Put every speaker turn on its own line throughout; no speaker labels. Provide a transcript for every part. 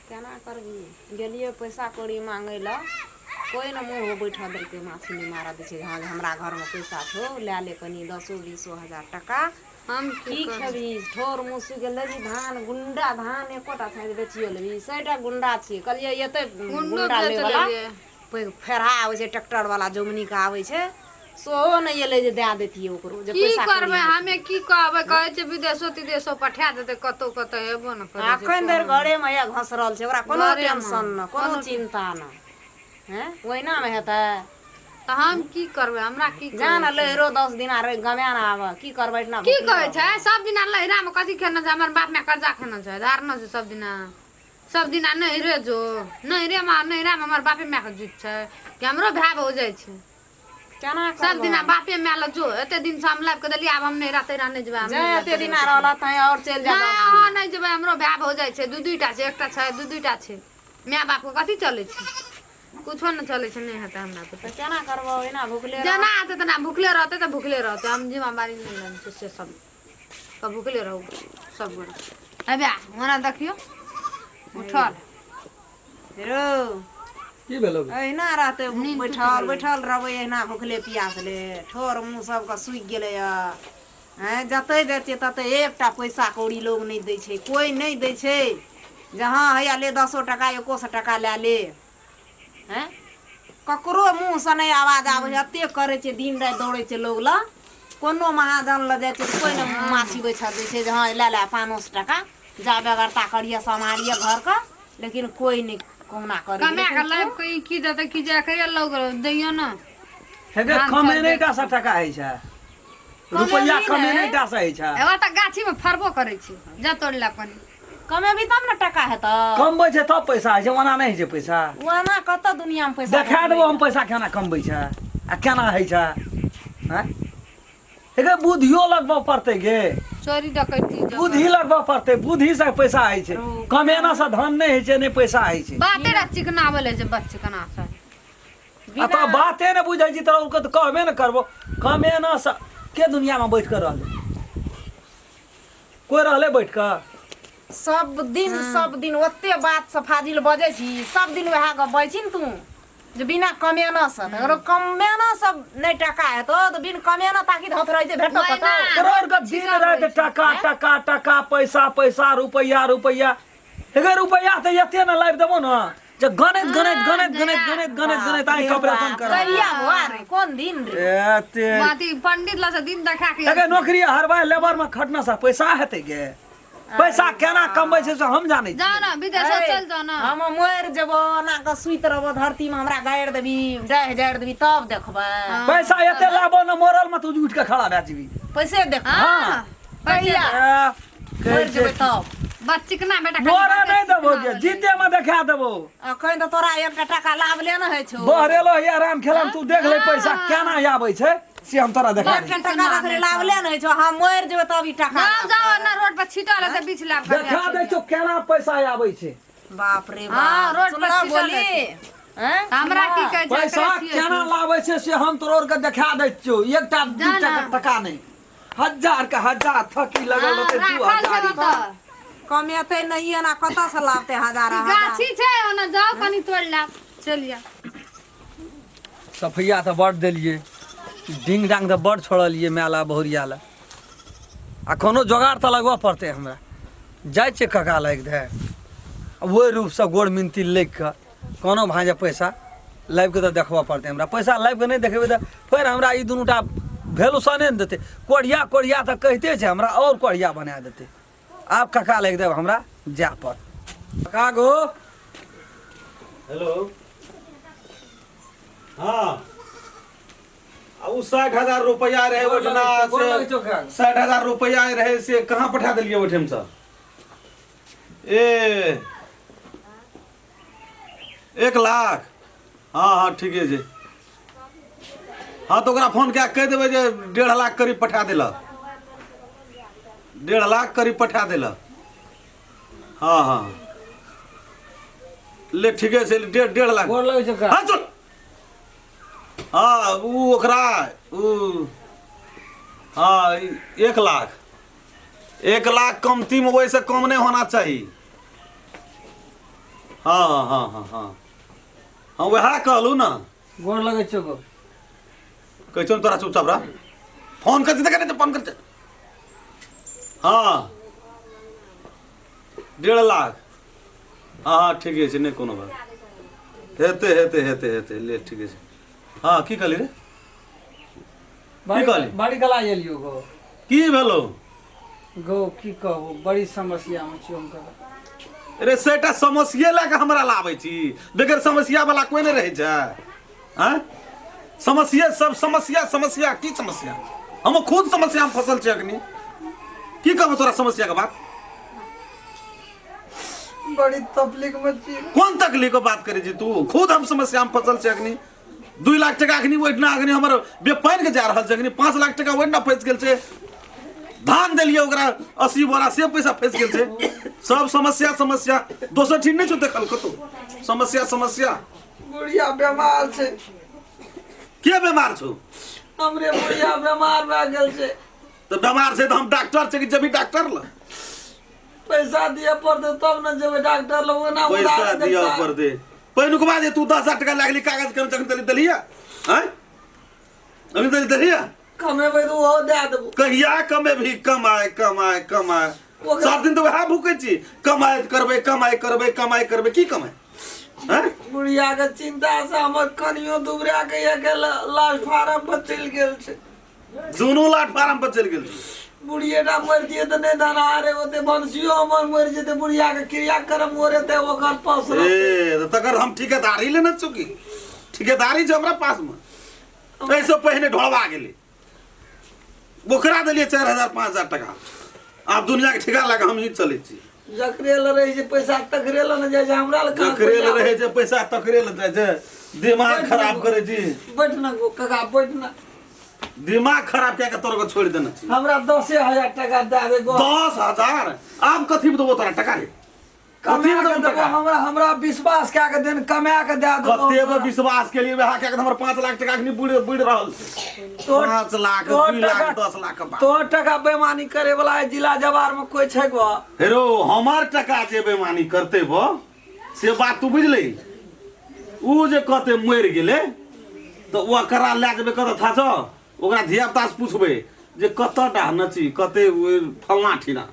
केना करबी गेलिए पैसा कौड़ी मांगे ला कोई न मुँह बैठा देलकै माछली मारा दै छै हाँ हमरा घरमे पैसा छौ लै ले कनी 10-20 हजार
हम
की खेबी ठोर मुँह सुखि गेलै धान गुंडा धान एकोटा छै बेचियो लेबी 100टा गुंडा छियै कहलिए एते गुंडा ले वाला फेरा आबै छै ट्रैक्टर वाला जोमनी के आबै छै सोहो नहीं एले जे दे देतिए ओकरो जे पैसा
करबै हमे की कहबै कहै छै विदेशो तिदेशो पठा देतै कतौ कतौ हेबो न करे
अखन धरि घरे में या घसरल छै ओकरा कोनो टेंशन न कोनो चिंता न हैं ओहिना में हेतै
त हम की करबै हमरा की
जान लहरो 10 दिन रे गमे न आवे की करबै इतना
की कहै छै सब दिन लहरा में कथी खेना छै हमर बाप में कर्जा खेना छै धारना छै सब दिन नहीं रे जो नहीं रे मां नहीं रे हमर बापे में के जीत छै कि हमरो भाय हो जाय छै
केना
सब दिन बापे में ल जो एते दिन से हम लाइब के देलिए अब हम नहीं रहते नहीं जेबै हम
एते दिन रहला तै और चल जा
हां नहीं जेबै हमरो भाय हो जाय छै दुईटा छै एकटा छै दुईटा छै माय बाप के कथी चलै छै कुछो न चले छै नहीं हेतै हमरा तो
केना करबो एना भूखले
जना आते तना भूखले रहते तो भूखले रहते हम जिम्मेवारी नहीं लेन से सब तो भूखले रहू सब गोरा अबे हमरा देखियो उठल
रो
की भेलो
एना रहते बैठल रहबै एना भूखले प्यासले ठोर मुँह सबके सुखि गेलै हैं जतै जेतै ततै एकटा पैसा कौड़ी लोग नहीं दै छै कोई नहीं दै छै जहाँ हैया ले 10 टका 100 टका ले ले हैं ककरो मुँह से नहीं आवाज आबै छै एते करे छै दिन रात दौड़े छै लोग ल कोनो महाजन ल जाय छै कोई न माछी बैठा दै छै जे हाँ ले 500 टका जा बेगरता करिए समारिए घर का लेकिन कोई नहीं कौना करे
कमे के लाइफ की देते की जा के लोग दैयो न
हेगे कमे नहीं टा 100 टका है छै रुपया कमे नहीं टा से है छै
एवा त गाछी में फरबो करे छै जा तोड़ला पनि
कमे भी तब न टका है त
कमबै छै तब पैसा है छै ओना नहीं छै पैसा
ओना कत दुनिया में पैसा
देखा देबो हम पैसा केना कमबै छै आ केना है छै हैं हेगे बुद्धियो लगबो पड़तै गे
चोरी डकैती
बुद्धि लगबो पड़तै बुद्धि से पैसा है छै कमेना से धन नहीं है छै नहीं पैसा है छै
बाते रा चिकनावले छै बच्चे कना से
आ तो बाते ने बुझै छी तोरा तो कहबे न करबो कमेना से के दुनिया में बैठ कर रहले कोई रहले बैठ कर
सब दिन ओते बात से फाजिल बजे छी सब दिन वहा ग बजै छी न तू जे बिना कमेना से अगर कमेना सब नहीं टका है तो बिन कमेना ताकि धत रह जे भेटो कत
करोड़ का दिन रात टका टका टका पैसा पैसा रुपया रुपया हेगे रुपया त एते न लाइब देबो न जे गणित आई ऑपरेशन कर
करिया रे कोन दिन रे
एते
बाती पंडित ला से दिन देखा के
हेगे नौकरी हरबाय लेबर में खटना से पैसा हेते गे पैसा केना कमबै छै से हम जानै छी
जाना विदेश चल जाना
हम मोर जेबो ना के सुइत रहबो धरती में हमरा गाड़ देबी डाह जाड़ देबी तब देखबै
पैसा एते लाबो न मोरल में तू उठ के खड़ा भए जेबी
पैसे देख
हां
कहिया मोर जेबै तब
बच्ची के ना बेटा
मोरा नहीं देबो गे जीते में देखा देबो
अखन तो तोरा 1 टका लाभ ले न है छौ
बहरेलो या राम खेलम तू देख ले पैसा केना आबै छै से हम तोरा देखा
1 टका रखले लाभ ले न है छौ हम मोर जेबै तब ई टका
जाओ ना रोड पर छिटा ले त 20 लाख
देखा दे छौ केना पैसा आबै छै
बाप रे बाप
हां रोड पर छिटा
बोली हैं
हमरा की कहै छै
पैसा केना लाबै छै से हम तोरा के देखा दै छियो एकटा 2 टका नहीं हजार के हजार थकी लगल रहते 2000
कमेते नहीं ना कत से लाभते हजार
गाछी छै ओना जाओ कनी तोड़ ला चलिया
सफैया त बड़ देलिए डिंग डांग त बड़ छोड़लिए मेला बहुरिया ला आ कोनो जोगाड़ त लगवा पड़ते हमरा जाय छै कका लाग दे ओहि रूप से गोड़ मिनती लेख के कोनो भांजे पैसा लाइव के त देखबा पड़ते हमरा पैसा लाइव के नहीं देखेबे त फिर हमरा ई दुनूटा वैल्यूशने न देते कोढ़िया कोढ़िया त कहते छै हमरा और कोढ़िया बना देते आप कका लाग देब हमरा जा पर कका गो
हेलो हाँ उ 60,000 रुपया रहे ओठना से 60,000 रुपया रहे से कहाँ पठा दिलिए ओठम से ए 1 लाख हाँ हाँ ठीक है जी हाँ तो ओकरा फोन क्या कह देवे जे 1.5 लाख करीब पठा दिला 1.5 लाख करीब पठा दिला हाँ हाँ ले ठीक है से 1.5 लाख हाँ चल हाँ उ ओकरा उ हाँ 1 लाख 1 लाख कमती में वैसे कम नहीं होना चाहिए हाँ हाँ हाँ हाँ हाँ हाँ वह कहलू ना
गोड़ लगे छो गो
कैसे तोरा चुपचाप रह फोन करते करे तो फोन करते हाँ 1.5 लाख हाँ हाँ ठीक है नहीं कोनो बात हेते ले ठीक है हाँ की कहली रे कहली?
बड़ी गला एलियो गो
की भेलो
गो की कहू बड़ी समस्या में छी हम कर
अरे सेटा समस्या लगा हमरा लाबै छी बगैर समस्या वाला कोई नहीं रहे छै हैं समस्या सब समस्या की समस्या हम खुद समस्या में फसल छै अखनी की कहब तोरा समस्या के बात
बड़ी तकलीफ में छी
कौन तकलीफ के बात करे छी तू खुद हम समस्या में फसल छै अखनी 2 लाख टका अखनी ओइठना अखनी हमर बेपाइन के जा रहल छै अखनी 5 लाख टका ओइठना फंस गेल छै धान देलिए ओकरा 80 बोरा से पैसा फंस गेल छै सब समस्या दोसर ठीक नहीं छो देखल कतो समस्या
बुढ़िया बीमार छै
के बीमार छो
हमरे बुढ़िया बीमार भए गेल छै
तो बीमार छै तो हम डॉक्टर छै कि जबी डॉक्टर ल
पैसा दिए पड़ते तब न जेबै डॉक्टर लग ना
पैसा दिया ऊपर दे पहिनुक बाद तू 10,000 टका लागली कागज कर जखन तली दलिया हैं अभी तली दलिया
कमेबै तो हो दे देबो
कहिया कमे भी कमाए सब दिन तो वह भूखे छी कमाई करबै की कमाई हैं
बुढ़िया के चिंता से हमर कनियो दुबरा के एक लाश फार्म पर चल गेल छै
दोनों लाट फार्म पर चल गेल
बुढ़िया मर दिए तो नहीं धना रे ओते बंसियो हमर मर जेते बुढ़िया के क्रियाक्रम ओरेते ओकर पास
ए तो तकर हम ठेकेदारी लेना चुकी ठेकेदारी छै हमरा पास में ऐसे पहले ढोलवा गेली बोकरा दिलिए 4,000 5,000 टका आप दुनिया के ठेका लगा हम ही चले छी
जकरेल रहे छै पैसा तकरेल न जाय छै हमरा ल
जकरेल रहे छै पैसा तकरेल जाय छै दिमाग खराब करे छी
बैठ न गो कका बैठ न
दिमाग खराब क्या के तोरा को छोड़ देना छी
हमरा 10,000 टका दे दे गो
10,000 आप कथी में देबो तोरा टका रे कथी में देबो टका
हमरा विश्वास क्या के देन कमा के दे दे
कते में विश्वास के लिए वहा क्या के हमर 5 लाख टका नहीं बुड़ रहल छै 5 लाख 2 लाख 10 लाख के बात
तो टका बेईमानी करे वाला है जिला जवार में कोई छै गो
हेरो हमार टका जे बेईमानी करते बो से बात तू बुझले ऊ जे कहते मर गेले तो ओकरा ले जेबे कत था छ ओकरा धिया पुता से पूछबे जे कतटा नची कते फलना ठिना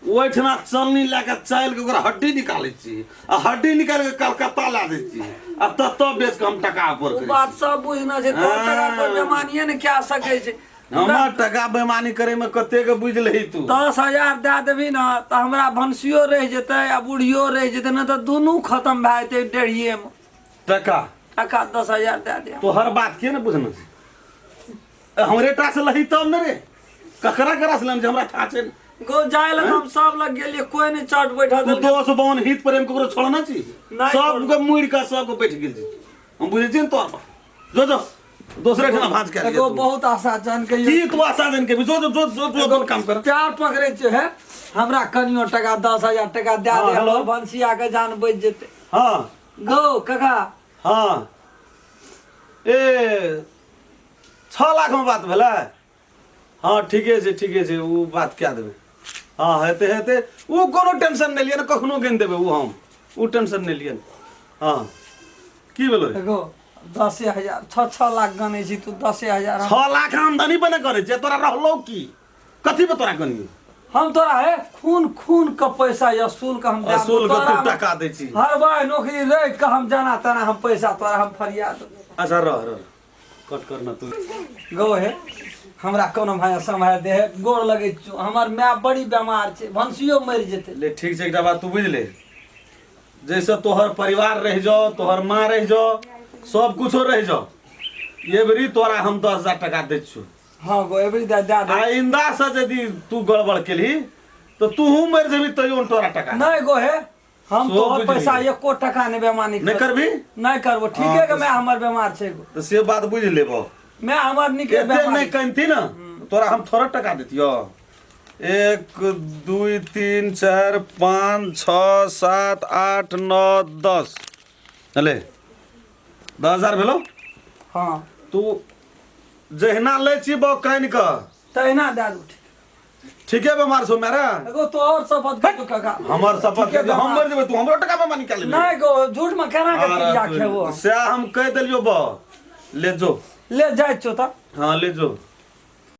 ओइठना चलनी लेके चल के ओकरा हड्डी निकालै छी आ हड्डी निकाल के कलकत्ता ला दै छी आ तत बेच के हम टका ऊपर करै
बात सब बुझना छै तो टका तो बेईमानिए ने क्या सकै छै
हमर टका बेईमानी करे में कते के बुझ लही तू
10,000 दे देबी ना तो हमरा भंसियो रह जेतै आ बुढ़ियो रह जेतै ना तो दोनों खत्म भए जेतै डेढ़िए में
टका
10,000 दे दे
तो हर बात के न बुझना छै हमरे टा से लही तब न रे ककरा करा से जे हमरा था छै
गो जाय लग हम सब लग गेलिए कोई नहीं चट बैठा
तू
दे
252 हित प्रेम ककरो छोड़ना छी सब के मुड़ के सब के बैठ गेल छी हम बुझे छी तोर पर जो दूसरे ठना भांज के
एगो बहुत आशा जान के
की तू आशा जन के जो काम कर
प्यार पकड़े छै है हमरा कनियो टका 10,000 टका दे दे
हेलो।
भंसिया के जान बच जेतै
हां
गो कका
हां ए 6 लाख में बात भेलै हां ठीके छै ऊ बात क्या देबे हां हेते ऊ कोनो टेंशन नै लिया न कखनो गेन देबे ऊ हम ऊ टेंशन नै लिया हां की भेलो रे
एगो 10,000 6 लाख गनै छी तू 10,000
6 लाख आमदनी बने करे छै तोरा रहलो की कथी पे तोरा कनी
हम तोरा है खून का पैसा असूल का हम
असूल का तू टका दै छी
हर बार नौकरी रह के हम जाना तना हम पैसा तोरा हम फरियाद
अच्छा रह कट करना तू
गो है हमरा कोनो भाई संभाल दे गोर लगे हमर माय बड़ी बीमार छै भंसियो मर जेते
ले ठीक छै एकटा बात तू बुझ ले जैसे तोहर परिवार रह जाओ तोहर माँ रह जाओ सब कुछो रह जाओ ये बरी तोरा हम 10,000 टका दै छु
हां गो एवरी दे दे
आइंदा से यदि तू गड़बड़ केली तो तू मर जेबी तइयो तोरा टका
नहीं गो है हम
सो
तो
बुझली।
पैसा एको टका नहीं बेमानी
नहीं करबी
नहीं करबो ठीक है कि मैं हमर बीमार छै गो
तो से बात बुझ लेबो
मैं हमर निके
एते
बीमार
नहीं कनती ना तोरा हम थोड़ा टका देतियो 1 2 3 4 5 6 7 8 9 10 चले 10,000 भेलो
हां
तू जहिना ले छी बो कन क
तहिना दे दू
ठीके बेमार छौ मेरा
एगो तो और शपथ कर काका
हमर शपथ
ठीके
के हम
बेमार।
मर जेबै तू हमरो टका बेमानी कऽ लेबे
नहीं गो झूठ में केना के क्रिया खेबो
से हम कह देलियो बा ले जो
ले जाय छो त
हाँ ले जो